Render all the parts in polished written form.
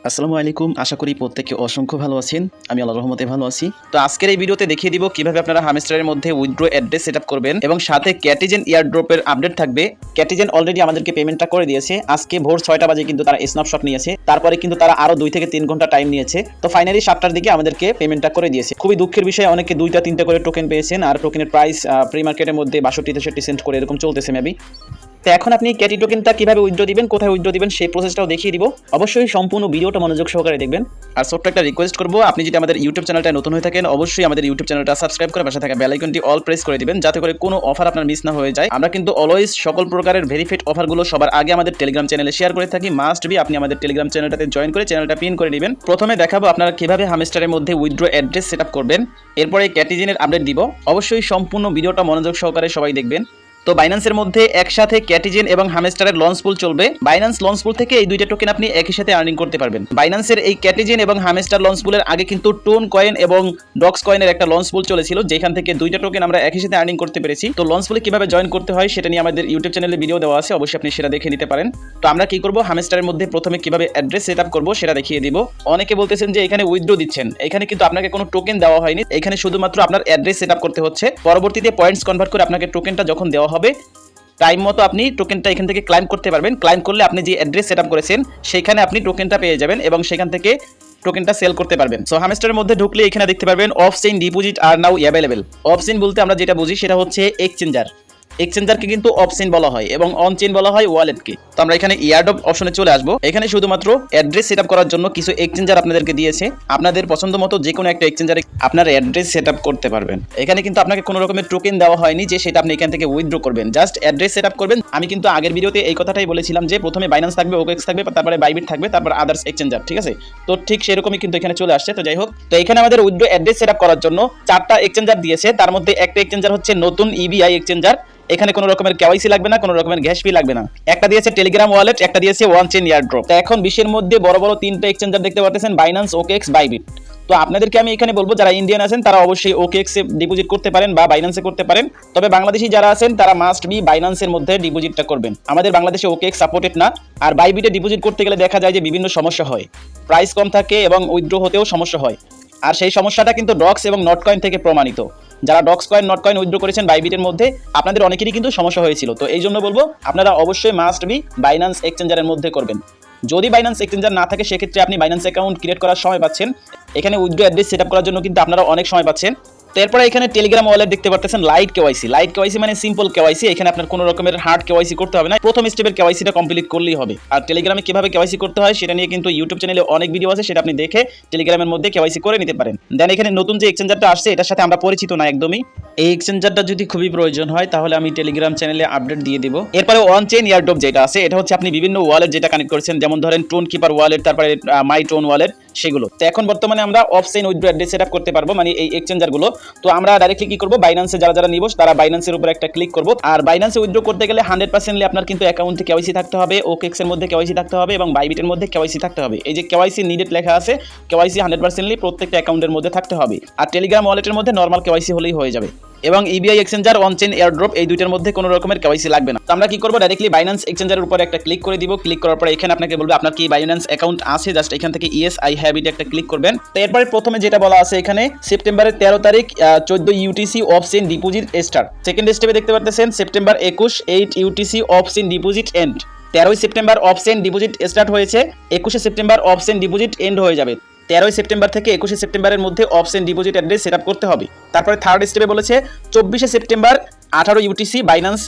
আসসালামু আলাইকুম। আশা করি প্রত্যেকে অসংখ্য ভালো আছেন। আমি আল্লাহর রহমতে ভালো আছি। তো আজকের এই ভিডিওতে দেখিয়ে দিব কিভাবে আপনারা হামস্টারের মধ্যে উইথড্র অ্যাড্রেস সেটআপ করবেন এবং সাথে ক্যাটিজেন এয়ারড্রপের আপডেট থাকবে। ক্যাটিজেন অলরেডি আমাদেরকে পেমেন্টটা করে দিয়েছে। আজকে ভোর 6টা বাজে কিন্তু তারা স্ন্যাপশট নিয়েছে। তারপরে কিন্তু তারা আরো 2 থেকে 3 ঘন্টা টাইম নিয়েছে। তো ফাইনালি 7টার দিকে আমাদেরকে পেমেন্টটা করে দিয়েছে। খুবই দুঃখের বিষয়, অনেকে 2টা 3টা করে টোকেন পেয়েছেন আর টোকেনের প্রাইস প্রি মার্কেটের মধ্যে 62-63 সেন্ট করে এরকম চলতেছে মেবি। তো এখন আপনি ক্যাটি টোকেনটা কিভাবে উইথড্র দিবেন, কোথায় উইথড্র দিবেন সেই প্রসেসটাও দেখিয়ে দিব। অবশ্যই সম্পূর্ণ ভিডিওটা মনোযোগ সহকারে দেখবেন। আর ছোট্ট একটা রিকোয়েস্ট করব, আপনি যদি আমাদের ইউটিউব চ্যানেলটা নতুন হয়ে থাকেন অবশ্যই আমাদের ইউটিউব চ্যানেলটা সাবস্ক্রাইব করে পাশে থাকা বেল আইকনটি অল প্রেস করে দিবেন, যাতে করে কোনো অফার আপনার মিস না হয়ে যায়। আমরা কিন্তু অলওয়েজ সকল প্রকারের ভেরিফাইড অফারগুলো সবার আগে আমাদের টেলিগ্রাম চ্যানেলে শেয়ার করে থাকি। মাস্ট বি আপনি আমাদের টেলিগ্রাম চ্যানেলটাতে জয়েন করে চ্যানেলটা পিন করে নেবেন। প্রথমে দেখাবো আপনারা কিভাবে হামস্টারের মধ্যে উইথড্র অ্যাড্রেস সেটআপ করবেন, এরপরে ক্যাটিজেনের আপডেট দিব। অবশ্যই সম্পূর্ণ ভিডিওটা মনোযোগ সহকারে সবাই দেখবেন। তো বাইন্যান্সের মধ্যে একসাথে ক্যাটিজেন এবং হামস্টারের লঞ্চ পুল চলবে। বাইন্যান্স লঞ্চ পুল থেকে এই দুইটা টোকেন আপনি একই সাথে আর্নিং করতে পারবেন। বাইন্যান্সের এই ক্যাটিজেন এবং হামস্টার লঞ্চ পুলের আগে কিন্তু টোন কয়েন এবং ডক্স কয়েনের একটা লঞ্চ পুল চলেছিল, যেখান থেকে দুইটা টোকেন আমরা একই সাথে আর্নিং করতে পেরেছি। তো লঞ্চ পুলে কিভাবে জয়েন করতে হয় সেটা নিয়ে আমাদের ইউটিউব চ্যানেলে ভিডিও দেওয়া আছে, অবশ্যই আপনি সেটা দেখে নিতে পারেন। তো আমরা কি করব, হামস্টারের মধ্যে প্রথমে কিভাবে অ্যাড্রেস সেটআপ করব সেটা দেখিয়ে দিব। অনেকে বলতেছেন যে এখানে উইথড্র দিচ্ছেন, এখানে কিন্তু আপনাকে কোনো টোকেন দেওয়া হয়নি, এখানে শুধুমাত্র আপনার অ্যাড্রেস সেটআপ করতে হচ্ছে। পরবর্তীতে পয়েন্টস কনভার্ট করে আপনাকে টোকেনটা যখন দেওয়া হবে টাইম মতো আপনি টোকেনটা এখান থেকে ক্লাইম করতে পারবেন। ক্লাইম করলে আপনি যে অ্যাড্রেস সেটআপ করেছেন সেখানে আপনি টোকেনটা পেয়ে যাবেন এবং সেখান থেকে টোকেনটা সেল করতে পারবেন। সো হামস্টারের মধ্যে ঢুকলে এখানে দেখতে পারবেন off chain deposit are now available. Off chain বলতে আমরা যেটা বুঝি সেটা হচ্ছে এক্সচেঞ্জার। এক্সচেঞ্জারকে কিন্তু অফ চেইন বলা হয় এবং অন চেইন বলা হয় ওয়ালেটকে। তো আমরা এখানে ইয়ারড্রপ অপশনে চলে আসবো। এখানে শুধুমাত্র অ্যাড্রেস সেটআপ করার জন্য কিছু এক্সচেঞ্জার আপনাদেরকে দিয়েছে। আপনাদের পছন্দ মতো যে কোনো একটা এক্সচেঞ্জারে আপনার অ্যাড্রেস সেটআপ করতে পারবেন। এখানে কিন্তু আপনাকে কোনো রকমের টোকেন দেওয়া হয়নি যে সেটা আপনি এখান থেকে উইথড্র করবেন, জাস্ট অ্যাড্রেস সেটআপ করবেন। আমি কিন্তু আগের ভিডিওতে এই কথাটাই বলেছিলাম যে প্রথমে বাইন্যান্স থাকবে, ওকেক্স থাকবে, তারপরে বাইবিট থাকবে, তারপর আদার্স এক্সচেঞ্জার, ঠিক আছে? তো ঠিক সেরকমই কিন্তু এখানে চলে আসছে। তো যাই হোক, তো এখানে আমাদের উইথড্র অ্যাড্রেস সেটআপ করার জন্য 4টা এক্সচেঞ্জার দিয়েছে। তার মধ্যে একটা এক্সচেঞ্জার হচ্ছে নতুন ইবিআই এক্সচেঞ্জার। এখানে কোনো রকমের কেওয়াইসি লাগবে না, কোনো রকমের গ্যাস ফি লাগবে না। একটা দিয়েছে টেলিগ্রাম ওয়ালেট, একটা দিয়েছে ওয়ান চেইন এয়ারড্রপ। তো এখন বিশ্বের মধ্যে বড় বড় 3টা এক্সচেঞ্জার দেখতে পাচ্ছেন, বাইন্যান্স, ওকেক্স, বাইবিট। তো আপনাদেরকে আমি এখানে বলবো যারা ইন্ডিয়ান আছেন তারা অবশ্যই ওকেক্সে ডিপোজিট করতে পারেন বা বাইন্যান্সে করতে পারেন। তবে বাংলাদেশি যারা আছেন তারা মাস্ট বি বাইন্যান্সের মধ্যে ডিপোজিটটা করবেন। আমাদের বাংলাদেশে ওকেক্স সাপোর্টেড না। আর বাইবিটে ডিপোজিট করতে গেলে দেখা যায় যে বিভিন্ন সমস্যা হয়, প্রাইস কম থাকে এবং উইথড্র হতেও সমস্যা হয়। আর সেই সমস্যাটা কিন্তু ডক্স এবং নট কয়েন থেকে প্রমাণিত। যারা dogs coin, not coin withdraw করেছেন বাইবিটের মধ্যে, আপনাদের অনেকেরই কিন্তু সমস্যা হয়েছিল। তো এই জন্য বলবো আপনারা অবশ্যই মাস্ট বি বাইন্যান্স এক্সচেঞ্জারের মধ্যে করবেন। যদি বাইন্যান্স এক্সচেঞ্জার না থাকে সেক্ষেত্রে আপনি বাইন্যান্স অ্যাকাউন্ট ক্রিয়েট করার সময় পাচ্ছেন। এখানে উইথড্র অ্যাড্রেস সেটআপ করার জন্য কিন্তু আপনারা অনেক সময় পাচ্ছেন। তো এরপরে এখানে টেলিগ্রাম ওয়ালেট দেখতে পাচ্ছেন লাইট কেওয়াইসি। লাইট কেওয়াইসি মানে সিম্পল কেওয়াইসি। এখানে আপনার কোনো রকমের হার্ড কেওয়াইসি করতে হবে না, প্রথম স্টেপের কেওয়াইসিটা কমপ্লিট করলেই হবে। আর টেলিগ্রামে কিভাবে কেওয়াইসি করতে হয় সেটা নিয়ে কিন্তু ইউটিউব চ্যানেলে অনেক ভিডিও আছে, সেটা আপনি দেখে টেলিগ্রামের মধ্যে কেওয়াইসি করে নিতে পারেন। দেন এখানে নতুন যে এক্সচেঞ্জারটা আসছে এটার সাথে আমরা পরিচিত না একদমই। এই এক্সচেঞ্জারটা যদি খুবই প্রয়োজন হয় তাহলে আমি টেলিগ্রাম চ্যানেলে আপডেট দিয়ে দিব। এরপরে ওয়ান চেইন এয়ারড্রপ যেটা আছে, এটা হচ্ছে আপনি বিভিন্ন ওয়ালেট যেটা কানেক্ট করেছেন, যেমন ধরেন টোন কিপার ওয়ালেট, তারপরে মাই টোন ওয়ালেট, সেগুলো। তো এখন বর্তমানে আমরা of chain withdraw address setup করতে পারবো, মানে এই এক্সচেঞ্জারগুলো। তো আমরা ডাইরেক্টলি কি করব, বাইন্যান্সে যারা নিব তারা বাইন্যান্সের উপর একটা ক্লিক করব। আর বাইন্যান্সে উইথড্র করতে গেলে 100% আপনার কিন্তু অ্যাকাউন্টে কেওয়াইসি থাকতে হবে, ওকেক্সের মধ্যে কেওয়াইসি থাকতে হবে এবং বাইবিটের মধ্যে কেওয়াইসি থাকতে হবে। এই যে কেওয়াইসি নিডেড লেখা আছে, কেওয়াইসি 100% প্রত্যেকটা অ্যাকাউন্টের মধ্যে থাকতে হবে। আর টেলিগ্রাম ওয়ালেটের মধ্যে নরমাল কেওয়াইসি হলেই হয়ে যাবে। এবং EBI exchanger, on chain airdrop, এই দুইটার মধ্যে কোনো রকমের কেওয়াইসি লাগবে না। তো আমরা কি করব, ডাইরেক্টলি বাইন্যান্স এক্সচেঞ্জারের উপর একটা ক্লিক করে দিব। ক্লিক করার পরে এখানে আপনাকে বলবে আপনার কি বাইন্যান্স অ্যাকাউন্ট আছে, জাস্ট এখান থেকে ইয়েস আই হ্যাভ ইট একটা ক্লিক করবেন। তো এরপরে প্রথমে যেটা বলা আছে এখানে সেপ্টেম্বরের 13 তারিখ 14 UTC off chain deposit start. Second স্টেপে দেখতে পাচ্ছেন September 21 8 UTC off chain deposit end. 13 September off chain deposit start হয়েছে, 21 September off chain deposit end হয়ে যাবে। 13 সেপ্টেম্বর থেকে 21 সেপ্টেম্বরের মধ্যে off chain deposit address setup করতে হবে। তারপরে থার্ড স্টেপে বলেছে 24 সেপ্টেম্বর 18 ইউটিসি বাইন্যান্স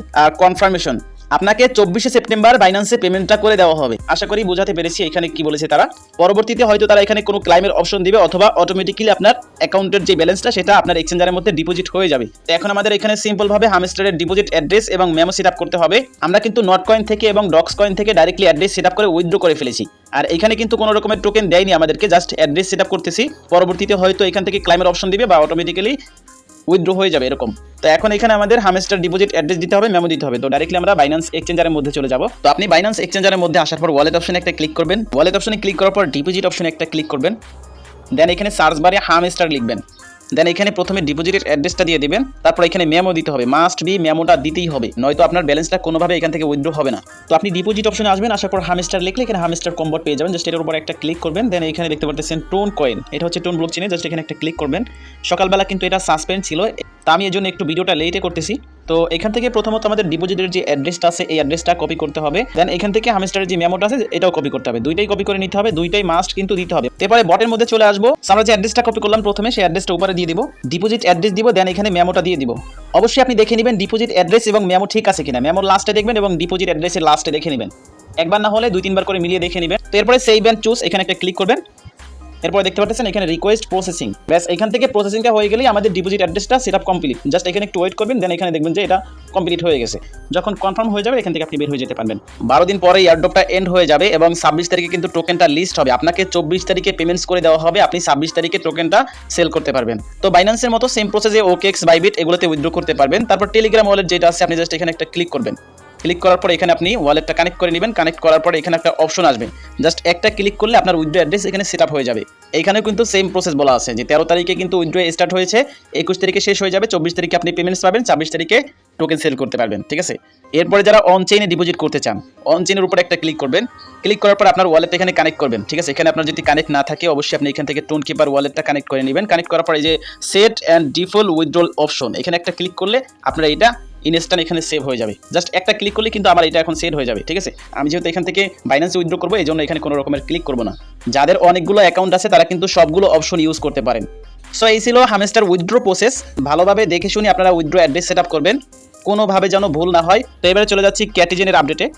কনফার্মেশন। আপনাকে 24 সেপ্টেম্বর বাইন্যান্সে পেমেন্টটা করে দেওয়া হবে। আশা করি বোঝাতে পেরেছি এখানে কি বলেছে তারা। পরবর্তীতে হয়তো তারা এখানে কোনো ক্লাইমের অপশন দিবে অথবা অটোমেটিক্যালি আপনার অ্যাকাউন্টের যে ব্যালেন্সটা সেটা আপনার এক্সচেঞ্জারের মধ্যে ডিপোজিট হয়ে যাবে। তো এখন আমাদের এখানে সিম্পলভাবে হামস্টারের ডিপোজিট অ্যাড্রেস এবং মেমো সেটআপ করতে হবে। আমরা কিন্তু নট কয়েন থেকে এবং ডক্স কয়েন থেকে ডাইরেক্টলি অ্যাড্রেস সেটআপ করে উইথড্র করে ফেলেছি। আর এখানে কিন্তু কোনো রকমের টোকেন দেয়নি আমাদেরকে, জাস্ট অ্যাড্রেস সেটআপ করতেছি। পরবর্তীতে হয়তো এখান থেকে ক্লাইমের অপশন দিবে বা অটোমেটিক্যালি উইথড্র হয়ে যাবে এরকম। তো এখন এখানে আমাদের হামস্টার ডিপোজিট অ্যাড্রেস দিতে হবে, মেমো দিতে হবে। তো ডাইরেক্টলি আমরা বাইন্যান্স এক্সচেঞ্জারের মধ্যে চলে যাব। তো আপনি বাইন্যান্স এক্সচেঞ্জারের মধ্যে আসার পর ওয়ালেট অপশনে একটা ক্লিক করবেন। ওয়ালেট অপশনে ক্লিক করার পর ডিপোজিট অপশনে একটা ক্লিক করবেন। দেন এখানে সার্চ বারে হামস্টার লিখবেন। দেন এখানে প্রথমে ডিপোজিটের অ্যাড্রেসটা দিয়ে দিবেন, তারপর এখানে মেমো দিতে হবে, মাস্ট বি মেমোটা দিতেই হবে, নয়তো আপনার ব্যালেন্সটা কোনোভাবে এখান থেকে উইথড্র হবে না। তো আপনি ডিপোজিট অপশনে আসবেন, আসার পর হামস্টার লিখলে এখানে হামস্টার কম্বোট পেয়ে যাবেন, জাস্ট এটার উপর একটা ক্লিক করবেন। দেন এখানে দেখতে পাচ্ছেন টোন কয়েন, এটা হচ্ছে টোন ব্লকচেইনে, জাস্ট এখানে একটা ক্লিক করবেন। সকালবেলা কিন্তু এটা সাসপেন্ড ছিল, তা আমি এর জন্য একটু ভিডিওটা লেটে করতেছি। তো এখান থেকে প্রথমত আমাদের ডিপোজিটের যে অ্যাড্রেসটা আছে এই অ্যাড্রেসটা কপি করতে হবে, দেন এখান থেকে হামস্টারের যে মেমোটা আছে এটাও কপি করতে হবে, দুইটাই কপি করে নিতে হবে, দুইটাই মাস্ট কিন্তু দিতে হবে। এরপরে বটের মধ্যে চলে আসবো, আমরা যে অ্যাড্রেসটা কপি করলাম প্রথমে সেই অ্যাড্রেসটা উপরে দিয়ে দিব, ডিপোজিট অ্যাড্রেস দিব, দেন এখানে মেমোটা দিয়ে দিব। অবশ্যই আপনি দেখে নেবেন ডিপোজিট অ্যাড্রেস এবং মেমো ঠিক আছে কিনা, মেমোর লাস্টে দেখবেন এবং ডিপোজিট অ্যাড্রেসের লাস্টে দেখে নেবেন, একবার না হলে 2-3 বার করে মিলিয়ে দেখে নেবেন। তো এরপরে সেভ এন্ড চুজ এখানে একটা ক্লিক করবেন। এরপর দেখতে পাচ্ছেন এখানে রিকোয়েস্ট প্রসেসিং, ব্যাস এখান থেকে প্রসেসিংটা হয়ে গেলেই আমাদের ডিপোজিট অ্যাড্রেসটা সেট আপ কমপ্লিট। জাস্ট এখানে একটু ওয়েট করবেন, দেন এখানে দেখবেন যে এটা কমপ্লিট হয়ে গেছে। যখন কনফার্ম হয়ে যাবে এখান থেকে আপনি বের হয়ে যেতে পারবেন। 12 দিন পরে এয়ারড্রপটা এন্ড হয়ে যাবে এবং 26 তারিখে কিন্তু টোকেনটা লিস্ট হবে। আপনাকে 24 তারিখে পেমেন্টস করে দেওয়া হবে, আপনি 26 তারিখে টোকেনটা সেল করতে পারবেন। তো বাইন্যান্সের মতো সেম প্রসেসে OKX, বাইবিট এগুলোতে উইথড্র করতে পারবেন। তারপর টেলিগ্রাম ওয়ালেট যেটা আছে আপনি জাস্ট এখানে একটা ক্লিক করবেন, ক্লিক করার পর এখানে আপনি ওয়ালেটটা কানেক্ট করে নেবেন। কানেক্ট করার পর এখানে একটা অপশন আসবে, জাস্ট একটা ক্লিক করলে আপনার উইথড্র অ্যাড্রেস এখানে সেট আপ হয়ে যাবে। এইখানেও কিন্তু সেম প্রসেস বলা আছে যে 13 তারিখে কিন্তু উইথড্র স্টার্ট হয়েছে, 21 তারিখে শেষ হয়ে যাবে, 24 তারিখে আপনি পেমেন্টস পাবেন, 26 তারিখে টোকেন সেল করতে পারবেন। ঠিক আছে, এরপরে যারা অন চেইনে ডিপোজিট করতে চান অন চেইনের উপর একটা ক্লিক করবেন, ক্লিক করার পর আপনার ওয়ালেট এখানে কানেক্ট করবেন। ঠিক আছে, এখানে আপনার যদি কানেক্ট না থাকে অবশ্যই আপনি এখান থেকে টোন কিপার ওয়ালেটটা কানেক্ট করে নেবেন। কানেক্ট করার পর এই যে set and default withdrawal option এখানে একটা ক্লিক করলে আপনারা এটা ইনস্ট্যান্ট এখানে সেভ হয়ে যাবে। জাস্ট একটা ক্লিক করলে কিন্তু আমার এটা এখন সেট হয়ে যাবে। ঠিক আছে, আমি যেহেতু এখান থেকে বাইন্যান্সে উইথড্র করবো এই জন্য এখানে কোনো রকমের ক্লিক করবো না। যাদের অনেকগুলো অ্যাকাউন্ট আছে তারা কিন্তু সবগুলো অপশন ইউজ করতে পারেন। সো এই ছিল হামস্টার উইথড্র প্রসেস, ভালোভাবে দেখে শুনে আপনারা উইথড্র অ্যাড্রেস সেট আপ করবেন, কোনোভাবে যেন ভুল না হয়। তো এবারে চলে যাচ্ছি ক্যাটিজেনের আপডেটে।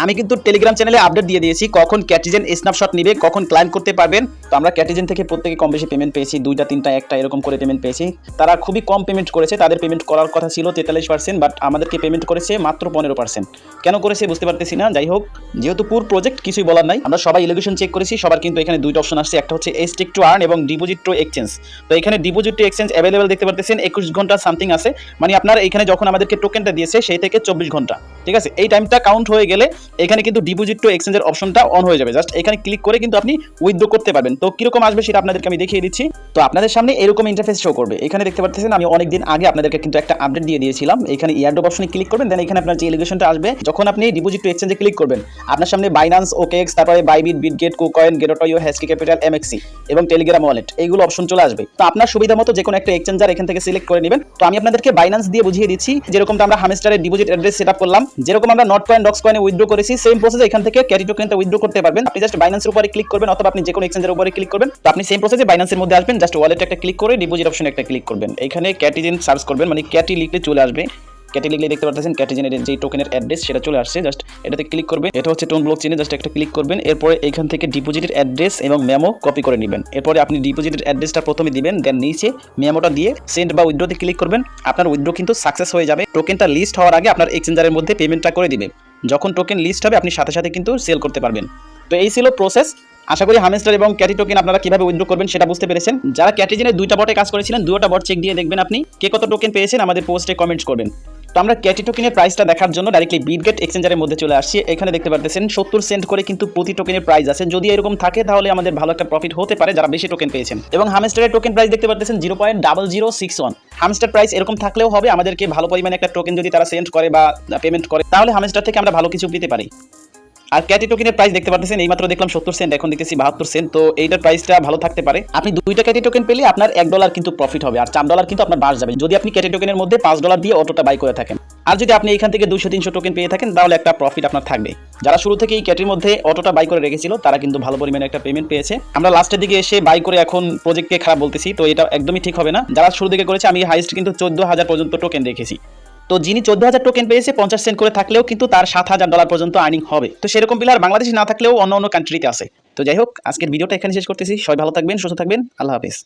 আমি কিন্তু টেলিগ্রাম চ্যানেলে আপডেট দিয়ে দিয়েছি কখন ক্যাটিজেন স্ন্যাপশট নিবে, কখন ক্লায়েন্ট করতে পারবেন। তো আমরা ক্যাটিজেন থেকে প্রত্যেকে কম বেশি পেমেন্ট পেয়েছি, 2টা 3টা 1টা এরকম করে পেমেন্ট পেয়েছি। তারা খুবই কম পেমেন্ট করেছে, তাদের পেমেন্ট করার কথা ছিল 43%, বাট আমাদেরকে পেমেন্ট করেছে মাত্র 15%। কেন করেছে বুঝতে পারতেছি না। যাই হোক, যেহেতু পুর প্রজেক্ট কিছুই বলার নাই। আমরা সবাই এলিগেশন চেক করেছি, সবার কিন্তু এখানে 2টা অপশন আসছে, একটা হচ্ছে স্টিক টু আর্ন এবং ডিপোজিট টু এক্সচেঞ্জ। তো এখানে ডিপোজিট টু এক্সচেঞ্জ অ্যাভেলেবল দেখতে পারতেছেন 21 ঘন্টা সামথিং আছে, মানে আপনার এখানে যখন আমাদেরকে টোকেনটা দিয়েছে সেই থেকে 24 ঘন্টা। ঠিক আছে, এই টাইমটা কাউন্ট হয়ে গেলে এখানে কিন্তু ডিপোজিট টু এক্সচেঞ্জের অপশনটা অন হয়ে যাবে। জাস্ট এখানে ক্লিক করে কিন্তু আপনি উইথড্র করতে পারবেন। তো কিরকম আসবে সেটা আপনাদেরকে আমি দেখিয়ে দিচ্ছি। তো আপনাদের সামনে এরকম ইন্টারফেস শো করবে। এখানে দেখতে পাচ্ছেন আমি অনেকদিন আগে আপনাদেরকে কিন্তু একটা আপডেট দিয়ে দিয়েছিলাম। এখানে এয়ারড্রপ অপশনে ক্লিক করবেন, দেন এখানে আপনার যে এলিগেশনটা আসবে, যখন আপনি ডিপোজিট টু এক্সচেঞ্জে ক্লিক করবেন আপনার সামনে বাইন্যান্স, OKX, তারপরে Bybit, Bitget, KuCoin, Gate io, HashKey Capital, MXC এবং টেলিগ্রাম ওয়ালেট এইগুলো অপশন চলে আসবে। তো আপনার সুবিধা মতো যে কোনো একটা এক্সচেঞ্জার এখান থেকে সিলেক্ট করে নেবেন। তো আমি আপনাদেরকে বাইন্যান্স দিয়ে বুঝিয়ে দিচ্ছি, যেরকমটা আমরা হামস্টারের ডিপোজিট অ্যাড্রেস সেট আপ করলাম, যেরকম আমরা নট কয়েন, ডক্স কয়েনে উইথড্র করেছি, সেম প্রসেসে এখান থেকে ক্যাটি টোকেনটা উইথড্র করতে পারবেন। আপনি জাস্ট বাইন্যান্সের উপরে ক্লিক করবেন অথবা আপনি যে কোনো এক্সচেঞ্জের উপরে ক্লিক করবেন। তো আপনি সেম প্রসেসে বাইন্যান্সের মধ্যে আসবেন, জাস্ট ওয়ালেটে একটা ক্লিক করে ডিপোজিট অপশনে একটা ক্লিক করবেন। এখানে ক্যাটিজেন সার্চ করবেন, মানে ক্যাটি লিখলে চলে আসবে। ক্যাটি লিখলে দেখতে পাচ্ছেন ক্যাটিজেনের যে টোকেনের অ্যাড্রেস সেটা চলে আসছে, জাস্ট এটাতে ক্লিক করবেন। এটা হচ্ছে টোন ব্লকচেইনে, জাস্ট একটা ক্লিক করবেন। এরপরে এখান থেকে ডিপোজিটের অ্যাড্রেস এবং মেমো কপি করে নেবেন। এরপরে আপনি ডিপোজিটের অ্যাড্রেসটা প্রথমে দিবেন, দেন নিচে মেমোটা দিয়ে সেন্ড বা উইথড্রোতে ক্লিক করবেন। আপনার উইথড্রো কিন্তু সাকসেস হয়ে যাবে। টোকেনটা লিস্ট হওয়ার আগে আপনার এক্সচেঞ্জারের মধ্যে পেমেন্টটা করে দিবে। যখন টোকেন লিস্ট হবে আপনি সাথে সাথে কিন্তু সেল করতে পারবেন। তো এই ছিল প্রসেস। আশা করি হামস্টার এবং ক্যাটি টোকেন আপনারা কিভাবে উইথড্র করবেন সেটা বুঝতে পেরেছেন। যারা ক্যাটিজেনের 2টা বটে কাজ করেছিলেন 2টা বট চেক দিয়ে দেখবেন আপনি কে কত টোকেন পেয়েছেন, আমাদের পোস্টে কমেন্টস করবেন। তো আমরা ক্যাটি টোকেনের প্রাইসটা দেখার জন্য ডাইরেক্টলি বিটগেট এক্সচেঞ্জারের মধ্যে চলে আসছি। এখানে দেখতে পাচ্ছেন 70 সেন্ট করে কিন্তু প্রতি টোকেনের প্রাইস আছে। যদি এরকম থাকে তাহলে আমাদের ভালো একটা প্রফিট হতে পারে যারা বেশি টোকেন পেয়েছেন। এবং হামস্টারের টোকেন প্রাইস দেখতে পাচ্ছেন 0.0061। হামস্টার প্রাইস এরকম থাকলেও হবে, আমাদেরকে ভালো পরিমাণে একটা টোকেন যদি তারা সেন্ড করে বা পেমেন্ট করে তাহলে হামস্টার থেকে আমরা ভালো কিছু পেতে পারি। আর ক্যাটি টোকেনের প্রাইস দেখতে পাচ্ছেন এইমাত্র দেখলাম 70 সেন্ট, এখন দেখতেছি 72 সেন্ট। তো এইটার প্রাইসটা ভালো থাকতে পারে। আপনি 2টা ক্যাটি টোকেন পেলে আপনার $1 কিন্তু প্রফিট হবে, আর $4 কিন্তু আপনার বাস যাবে যদি আপনি ক্যাটি টোকেনের মধ্যে $5 দিয়ে অটোটা বাই করে থাকেন। আর যদি আপনি এখান থেকে 200-300 টোকেন পেয়ে থাকেন তাহলে একটা প্রফিট আপনার থাকবে। যারা শুরু থেকে এই ক্যাটির মধ্যে অটোটা বাই করে রেখেছিল তারা কিন্তু ভালো পরিমাণে একটা পেমেন্ট পেয়েছে। আমরা লাস্টের দিকে এসে বাই করে এখন প্রজেক্টকে খারাপ বলতেছি, তো এটা একদমই ঠিক হবে না। যারা শুরু থেকে করেছে আমি হাইস্ট কিন্তু 14,000 পর্যন্ত টোকেন রেখেছি। তো যিনি 14,000 টোকেন পেয়েছে 50 সেন্ট করে থাকলেও কিন্তু তার $7,000 পর্যন্ত আর্নিং হবে। তো সেরকম প্লেয়ার বাংলাদেশে না থাকলেও অন্য অন্য কান্ট্রিতে আছে। তো যাই হোক, আজকের ভিডিওটা এখানে শেষ করতেছি। সবাই ভালো থাকবেন, সুস্থ থাকবেন, আল্লাহ হাফেজ।